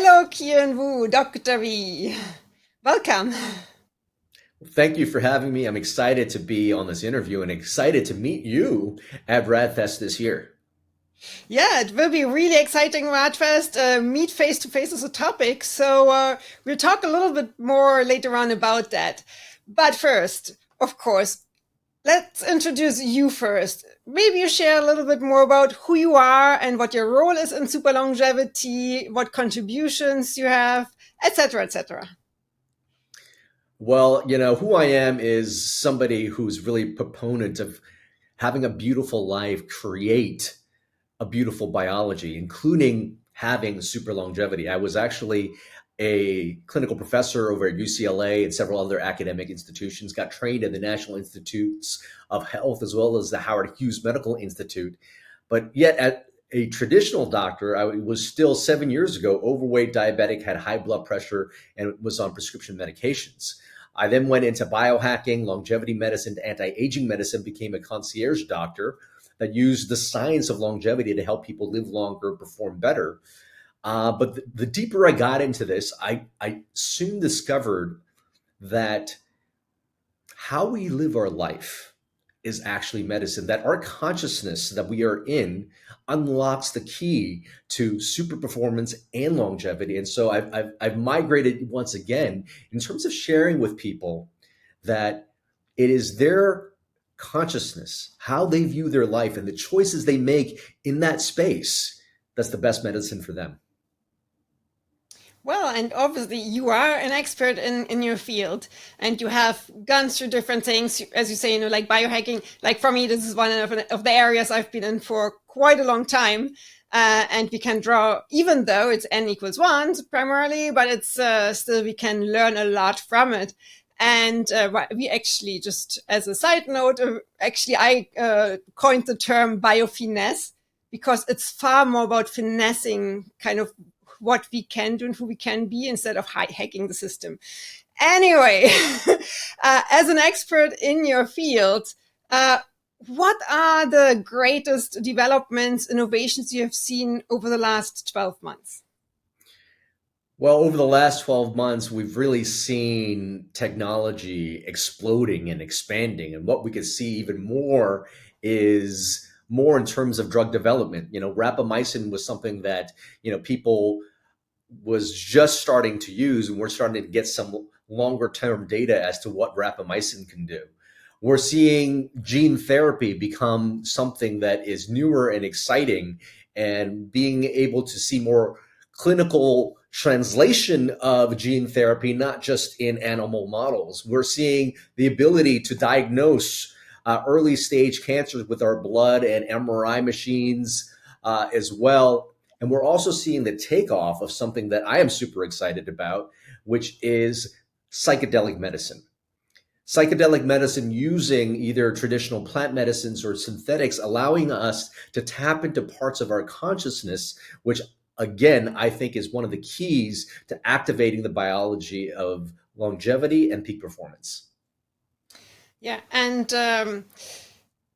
Hello, Kien Vuu, Dr. V. Welcome. Thank you for having me. I'm excited to be on this interview and excited to meet you at RAADfest this year. Yeah, it will be really exciting, RAADfest. Meet face to face is a topic, so we'll talk a little bit more later on about that. But first, of course, let's introduce you first. Maybe you share a little bit more about who you are and what your role is in super longevity, what contributions you have, etc., etc. Well, who I am is somebody who's really proponent of having a beautiful life create a beautiful biology, including having super longevity. I was actually a clinical professor over at UCLA and several other academic institutions, got trained in the National Institutes of Health as well as the Howard Hughes Medical Institute. But yet, at a traditional doctor, I was still 7 years ago overweight, diabetic, had high blood pressure, and was on prescription medications. I then went into biohacking, longevity medicine, anti-aging medicine, became a concierge doctor that used the science of longevity to help people live longer, perform better. But the deeper I got into this, I soon discovered that how we live our life is actually medicine, that our consciousness that we are in unlocks the key to super performance and longevity. And so I've migrated once again in terms of sharing with people that it is their consciousness, how they view their life, and the choices they make in that space that's the best medicine for them. Well, and obviously you are an expert in your field and you have gone through different things, as you say, like biohacking. Like for me, this is one of the areas I've been in for quite a long time. And we can draw, even though it's n equals one primarily, but it's still, we can learn a lot from it. And we actually, just as a side note, actually, I coined the term biofinesse because it's far more about finessing kind of what we can do and who we can be instead of hacking the system. Anyway, as an expert in your field, what are the greatest developments, innovations you have seen over the last 12 months? Well, over the last 12 months, we've really seen technology exploding and expanding. And what we could see even more is more in terms of drug development. Rapamycin was something that, people was just starting to use, and we're starting to get some longer term data as to what rapamycin can do. We're seeing gene therapy become something that is newer and exciting, and being able to see more clinical translation of gene therapy, not just in animal models. We're seeing the ability to diagnose early stage cancers with our blood and MRI machines as well. And we're also seeing the takeoff of something that I am super excited about, which is psychedelic medicine. Psychedelic medicine using either traditional plant medicines or synthetics, allowing us to tap into parts of our consciousness, which again, I think is one of the keys to activating the biology of longevity and peak performance. Yeah, and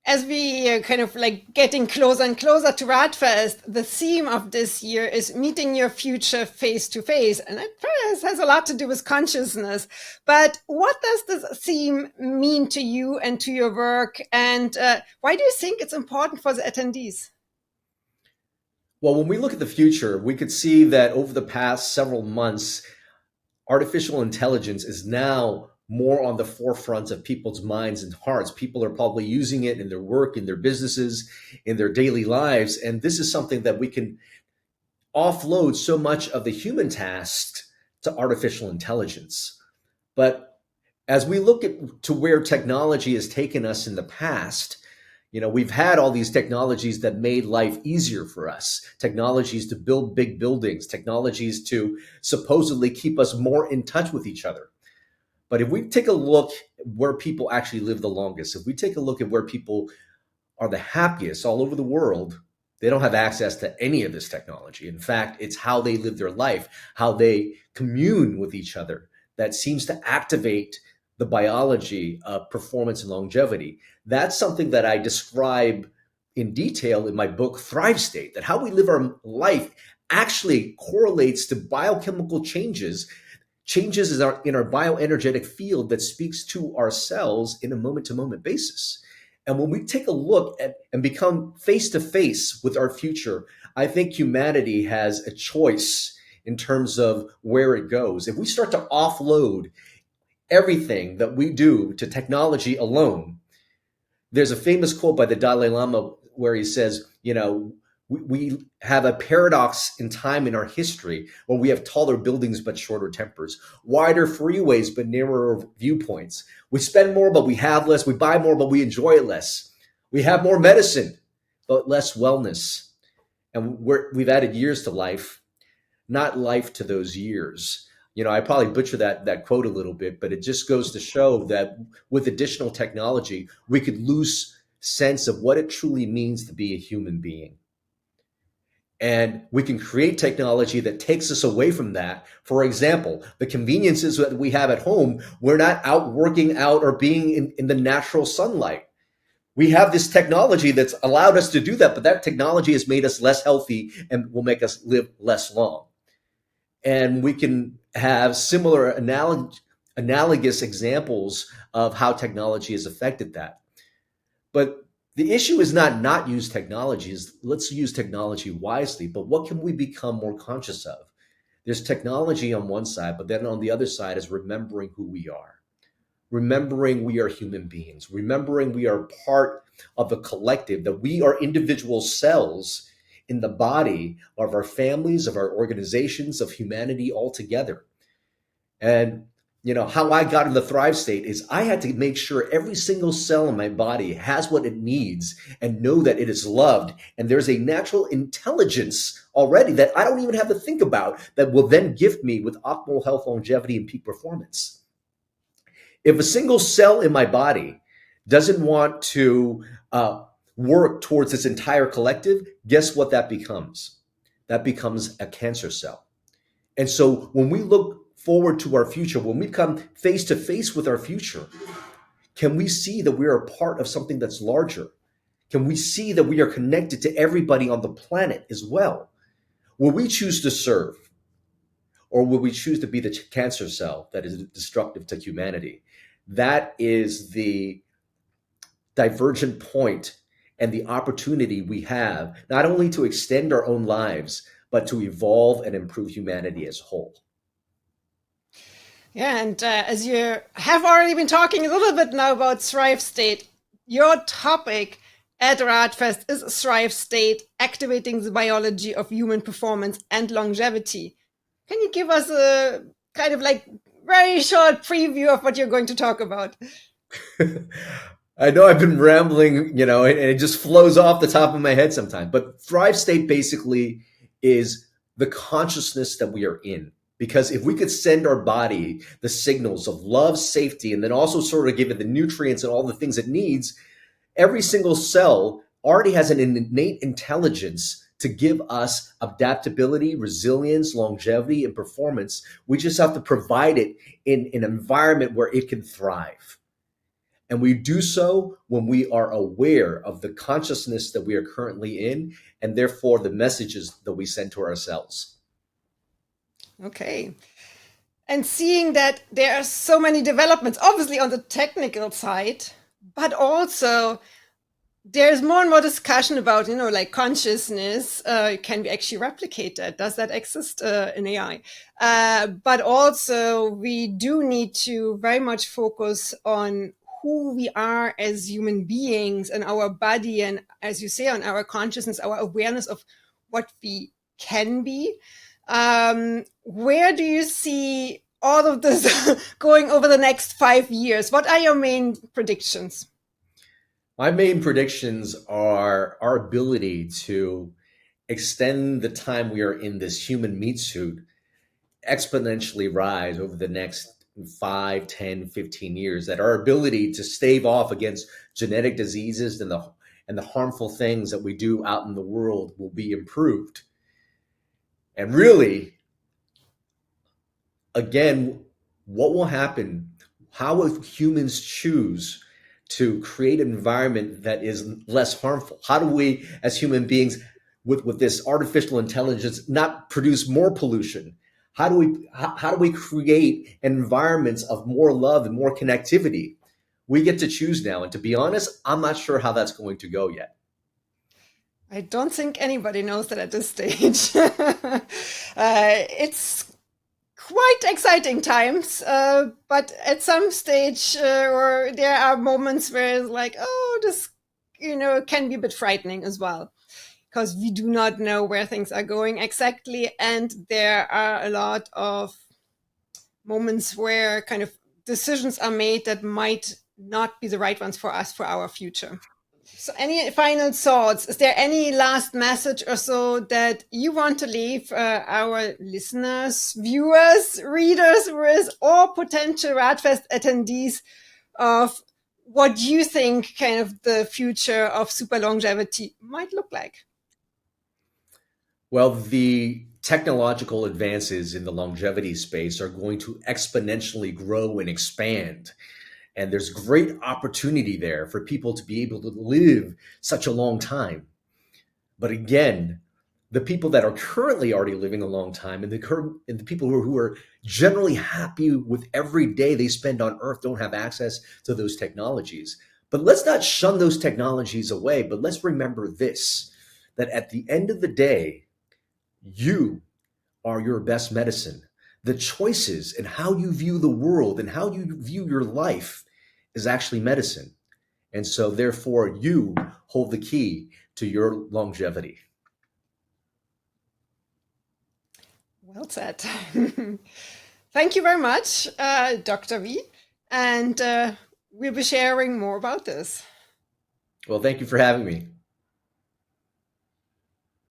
as we kind of like getting closer and closer to RAADfest, the theme of this year is meeting your future face to face. And it first has a lot to do with consciousness. But what does this theme mean to you and to your work? And why do you think it's important for the attendees? Well, when we look at the future, we could see that over the past several months, artificial intelligence is now more on the forefront of people's minds and hearts. People are probably using it in their work, in their businesses, in their daily lives. And this is something that we can offload so much of the human tasks to artificial intelligence. But as we look to where technology has taken us in the past, we've had all these technologies that made life easier for us, technologies to build big buildings, technologies to supposedly keep us more in touch with each other. But if we take a look at where people actually live the longest, if we take a look at where people are the happiest all over the world, they don't have access to any of this technology. In fact, it's how they live their life, how they commune with each other that seems to activate the biology of performance and longevity. That's something that I describe in detail in my book, Thrive State, that how we live our life actually correlates to biochemical changes in our bioenergetic field that speaks to our cells in a moment to moment basis. And when we take a look at and become face to face with our future, I think humanity has a choice in terms of where it goes. If we start to offload everything that we do to technology alone, there's a famous quote by the Dalai Lama where he says, we have a paradox in time in our history where we have taller buildings but shorter tempers, wider freeways but narrower viewpoints. We spend more but we have less. We buy more but we enjoy it less. We have more medicine but less wellness. And we've added years to life, not life to those years. I probably butcher that quote a little bit, but it just goes to show that with additional technology, we could lose sense of what it truly means to be a human being. And we can create technology that takes us away from that. For example, the conveniences that we have at home, we're not out working out or being in the natural sunlight. We have this technology that's allowed us to do that, but that technology has made us less healthy and will make us live less long. And we can have similar analogous examples of how technology has affected that. But the issue is not use technologies. Let's use technology wisely. But what can we become more conscious of? There's technology on one side, but then on the other side is remembering who we are. Remembering we are human beings. Remembering we are part of a collective, that we are individual cells in the body of our families, of our organizations, of humanity altogether. And how I got in the Thrive state is I had to make sure every single cell in my body has what it needs and know that it is loved. And there's a natural intelligence already that I don't even have to think about that will then gift me with optimal health, longevity, and peak performance. If a single cell in my body doesn't want to work towards this entire collective, guess what that becomes? That becomes a cancer cell. And so when we look forward to our future, when we come face to face with our future, can we see that we are a part of something that's larger? Can we see that we are connected to everybody on the planet as well? Will we choose to serve? Or will we choose to be the cancer cell that is destructive to humanity? That is the divergent point and the opportunity we have, not only to extend our own lives, but to evolve and improve humanity as a whole. Yeah, and as you have already been talking a little bit now about Thrive State, your topic at RAADfest is Thrive State, activating the biology of human performance and longevity. Can you give us a kind of very short preview of what you're going to talk about? I know I've been rambling, and it just flows off the top of my head sometimes. But Thrive State basically is the consciousness that we are in. Because if we could send our body the signals of love, safety, and then also sort of give it the nutrients and all the things it needs, every single cell already has an innate intelligence to give us adaptability, resilience, longevity, and performance. We just have to provide it in an environment where it can thrive. And we do so when we are aware of the consciousness that we are currently in, and therefore the messages that we send to ourselves. Okay. And seeing that there are so many developments, obviously on the technical side, but also there's more and more discussion about, consciousness. Can we actually replicate that? Does that exist in AI? But also we do need to very much focus on who we are as human beings and our body. And as you say, on our consciousness, our awareness of what we can be. Where do you see all of this going over the next 5 years? What are your main predictions? My main predictions are our ability to extend the time we are in this human meat suit exponentially rise over the next 5, 10, 15 years, that our ability to stave off against genetic diseases and the harmful things that we do out in the world will be improved. And really, again, what will happen? How will humans choose to create an environment that is less harmful? How do we, as human beings, with this artificial intelligence not produce more pollution? How do we create environments of more love and more connectivity? We get to choose now, and to be honest, I'm not sure how that's going to go yet. I don't think anybody knows that at this stage. It's quite exciting times, but at some stage, or there are moments where it's like, oh, this, can be a bit frightening as well, because we do not know where things are going exactly, and there are a lot of moments where kind of decisions are made that might not be the right ones for us for our future. So, any final thoughts? Is there any last message or so that you want to leave our listeners, viewers, readers with, or potential RAADfest attendees of what you think kind of the future of super longevity might look like? Well, the technological advances in the longevity space are going to exponentially grow and expand. And there's great opportunity there for people to be able to live such a long time. But again, the people that are currently already living a long time, and the people who are generally happy with every day they spend on earth, don't have access to those technologies. But let's not shun those technologies away, but let's remember this, that at the end of the day, you are your best medicine. The choices and how you view the world and how you view your life is actually medicine. And so, therefore, you hold the key to your longevity. Well said. Thank you very much, Dr. V. And we'll be sharing more about this. Well, thank you for having me.